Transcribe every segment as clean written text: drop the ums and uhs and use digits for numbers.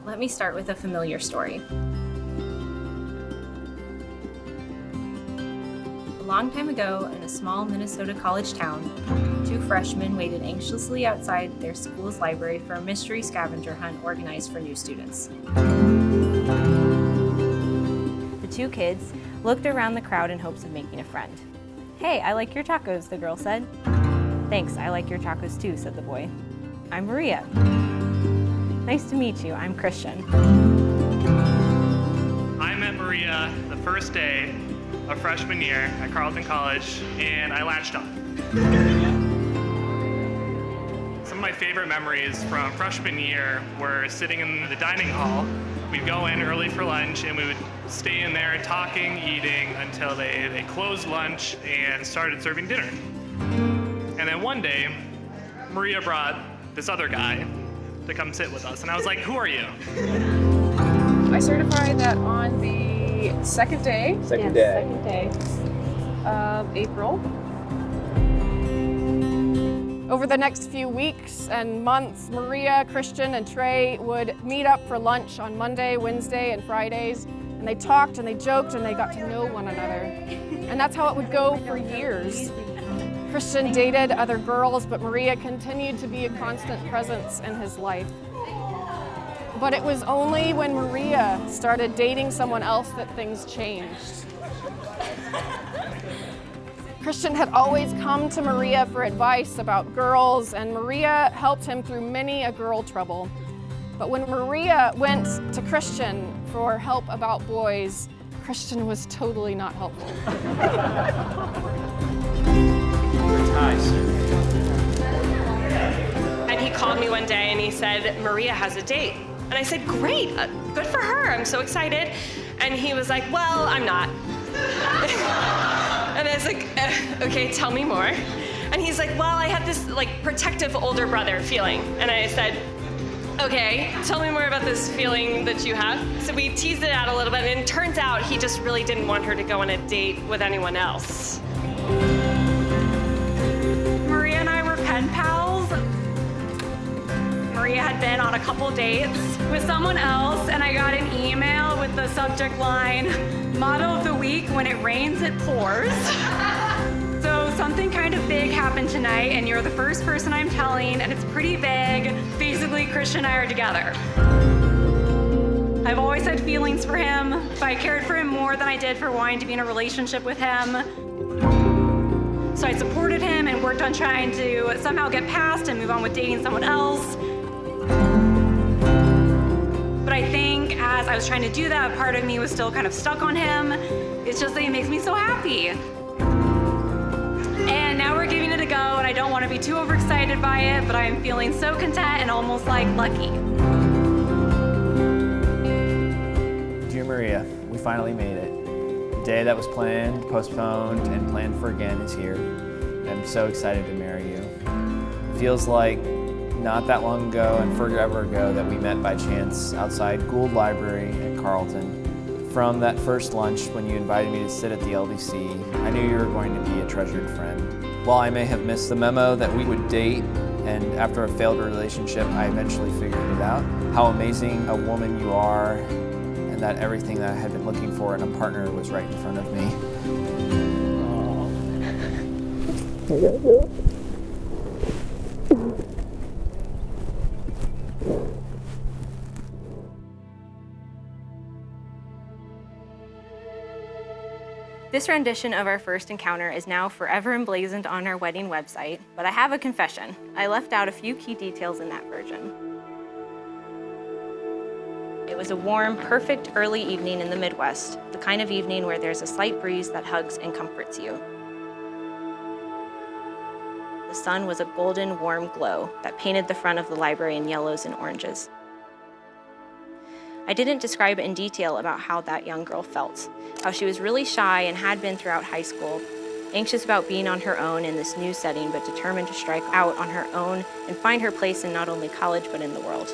Let me start with a familiar story. A long time ago, in a small Minnesota college town, two freshmen waited anxiously outside their school's library for a mystery scavenger hunt organized for new students. The two kids looked around the crowd in hopes of making a friend. "Hey, I like your Chacos," the girl said. "Thanks, I like your Chacos too," said the boy. "I'm Maria." "Nice to meet you, I'm Christian." I met Maria the first day of freshman year at Carleton College, and I latched on. Some of my favorite memories from freshman year were sitting in the dining hall. We'd go in early for lunch, and we would stay in there talking, eating, until they closed lunch and started serving dinner. And then one day, Maria brought this other guy to come sit with us, and I was like, "Who are you?" I certified that on the second day of April. Over the next few weeks and months, Maria, Christian, and Trey would meet up for lunch on Monday, Wednesday, and Fridays, and they talked and they joked and they got to know one another. And that's how it would go for years. Christian dated other girls, but Maria continued to be a constant presence in his life. But it was only when Maria started dating someone else that things changed. Christian had always come to Maria for advice about girls, and Maria helped him through many a girl trouble. But when Maria went to Christian for help about boys, Christian was totally not helpful. And he called me one day and he said, "Maria has a date." And I said, "Great, good for her, I'm so excited." And he was like, "Well, I'm not." And I was like, "Okay, tell me more." And he's like, "Well, I have this protective older brother feeling." And I said, "Okay, tell me more about this feeling that you have." So we teased it out a little bit, and it turns out he just really didn't want her to go on a date with anyone else. Maria and I were pen pals. Maria had been on a couple dates with someone else, and I got an email with the subject line, "Motto of the week, when it rains, it pours." So something kind of big happened tonight, and you're the first person I'm telling, and it's pretty big. Basically, Christian and I are together. I've always had feelings for him, but I cared for him more than I did for wanting to be in a relationship with him. So I supported him and worked on trying to somehow get past and move on with dating someone else. But I think as I was trying to do that, a part of me was still kind of stuck on him. It's just that he makes me so happy. And now we're giving it a go, and I don't want to be too overexcited by it, but I am feeling so content and almost lucky. Dear Maria, we finally made it. The day that was planned, postponed, and planned for again is here. I'm so excited to marry you. It feels like not that long ago and forever ago that we met by chance outside Gould Library at Carleton. From that first lunch when you invited me to sit at the LDC, I knew you were going to be a treasured friend. While I may have missed the memo that we would date, and after a failed relationship, I eventually figured it out, how amazing a woman you are, and that everything that I had been looking for in a partner was right in front of me. This rendition of our first encounter is now forever emblazoned on our wedding website, but I have a confession. I left out a few key details in that version. It was a warm, perfect early evening in the Midwest, the kind of evening where there's a slight breeze that hugs and comforts you. The sun was a golden, warm glow that painted the front of the library in yellows and oranges. I didn't describe in detail about how that young girl felt, how she was really shy and had been throughout high school, anxious about being on her own in this new setting, but determined to strike out on her own and find her place in not only college, but in the world.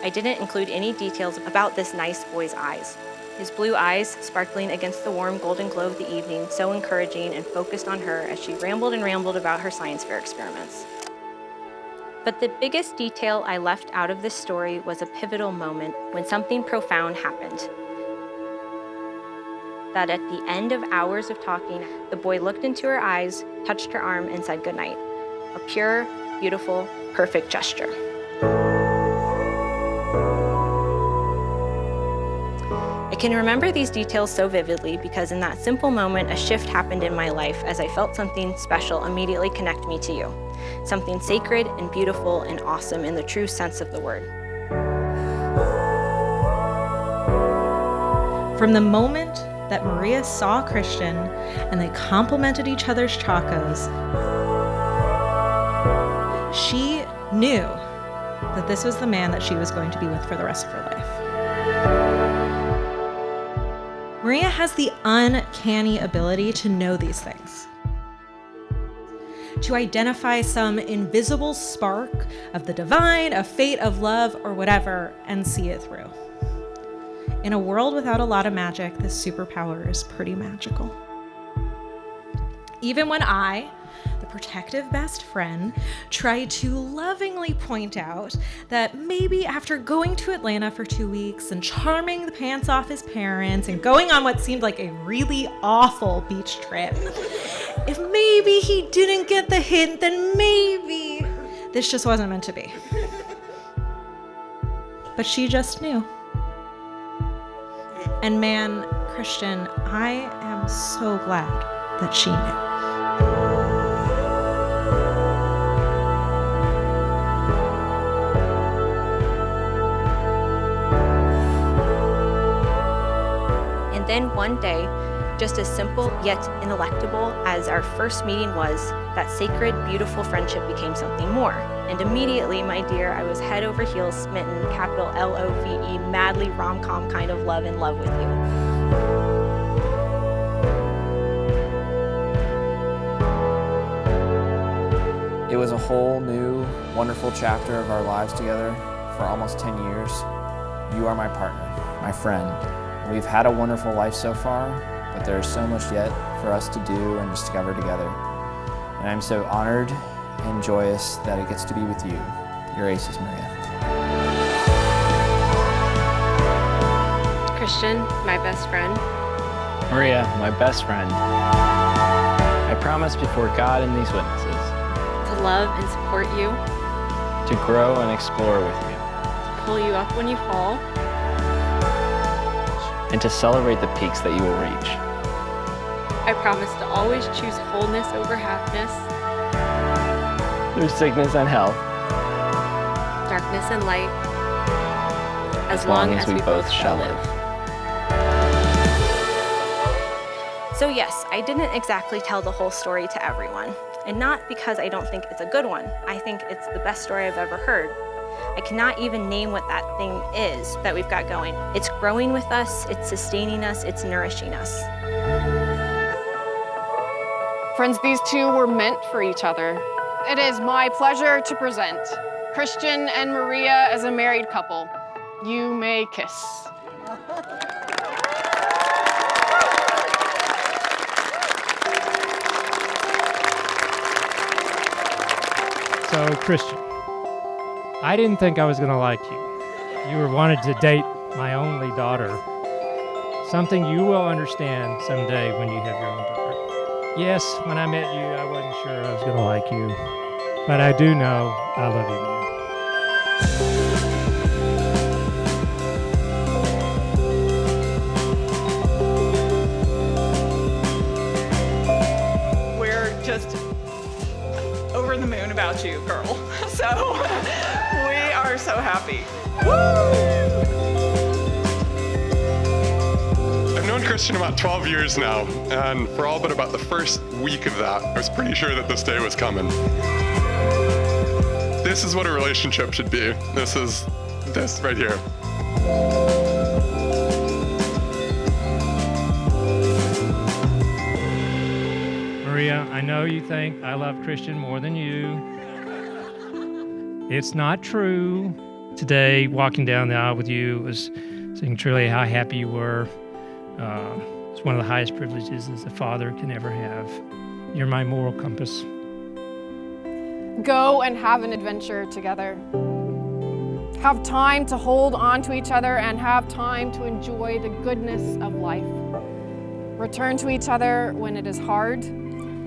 I didn't include any details about this nice boy's eyes. His blue eyes, sparkling against the warm golden glow of the evening, so encouraging and focused on her as she rambled and rambled about her science fair experiments. But the biggest detail I left out of this story was a pivotal moment when something profound happened. That at the end of hours of talking, the boy looked into her eyes, touched her arm, and said goodnight. A pure, beautiful, perfect gesture. I can remember these details so vividly because in that simple moment, a shift happened in my life as I felt something special immediately connect me to you. Something sacred and beautiful and awesome in the true sense of the word. From the moment that Maria saw Christian and they complimented each other's Chacos, she knew that this was the man that she was going to be with for the rest of her life. Maria has the uncanny ability to know these things, to identify some invisible spark of the divine, of fate, of love, or whatever, and see it through. In a world without a lot of magic, this superpower is pretty magical. Even when I, the protective best friend, tried to lovingly point out that maybe after going to Atlanta for 2 weeks and charming the pants off his parents and going on what seemed like a really awful beach trip, if maybe he didn't get the hint, then maybe this just wasn't meant to be. But she just knew. And man, Christian, I am so glad that she knew. And then one day, just as simple yet ineluctable as our first meeting was, that sacred, beautiful friendship became something more. And immediately, my dear, I was head over heels smitten, capital L-O-V-E, madly rom-com kind of love in love with you. It was a whole new, wonderful chapter of our lives together for almost 10 years. You are my partner, my friend. We've had a wonderful life so far, but there is so much yet for us to do and discover together. And I'm so honored and joyous that it gets to be with you. Your aces, Maria. Christian, my best friend. Maria, my best friend. I promise before God and these witnesses To love and support you. to grow and explore with you, To pull you up when you fall. and to celebrate the peaks that you will reach. I promise to always choose wholeness over halfness, Through sickness and health, darkness and light, as long as we both shall live. So yes, I didn't exactly tell the whole story to everyone, and not because I don't think it's a good one. I think it's the best story I've ever heard. I cannot even name what that thing is that we've got going. It's growing with us, it's sustaining us, it's nourishing us. Friends, these two were meant for each other. It is my pleasure to present Christian and Maria as a married couple. You may kiss. So, Christian, I didn't think I was going to like you. You were wanted to date my only daughter. Something you will understand someday when you have your own daughter. Yes, when I met you, I wasn't sure I was going to like you. But I do know I love you now. We're just over the moon about you, girl. So we are so happy. I've known Christian about 12 years now, and for all but about the first week of that, I was pretty sure that this day was coming. This is what a relationship should be. This is this right here. Maria, I know you think I love Christian more than you. It's not true. Today, walking down the aisle with you was seeing truly how happy you were. It's one of the highest privileges as a father can ever have. You're my moral compass. go and have an adventure together. Have time to hold on to each other and have time to enjoy the goodness of life. Return to each other when it is hard.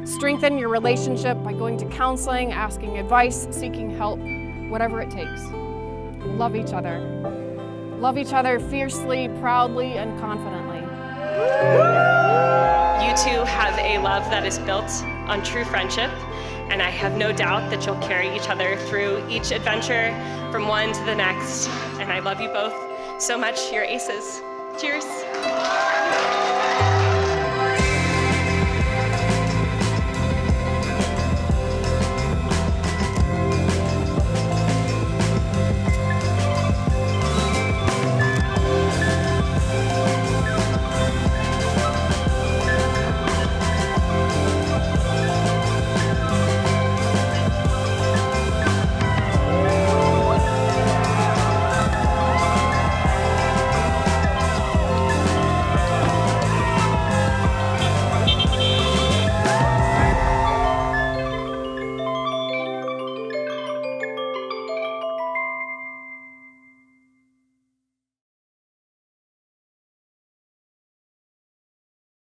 Strengthen your relationship by going to counseling, asking advice, seeking help, whatever it takes. Love each other. Love each other fiercely, proudly, and confidently. You two have a love that is built on true friendship, and I have no doubt that you'll carry each other through each adventure from one to the next. And I love you both so much. You're aces. Cheers.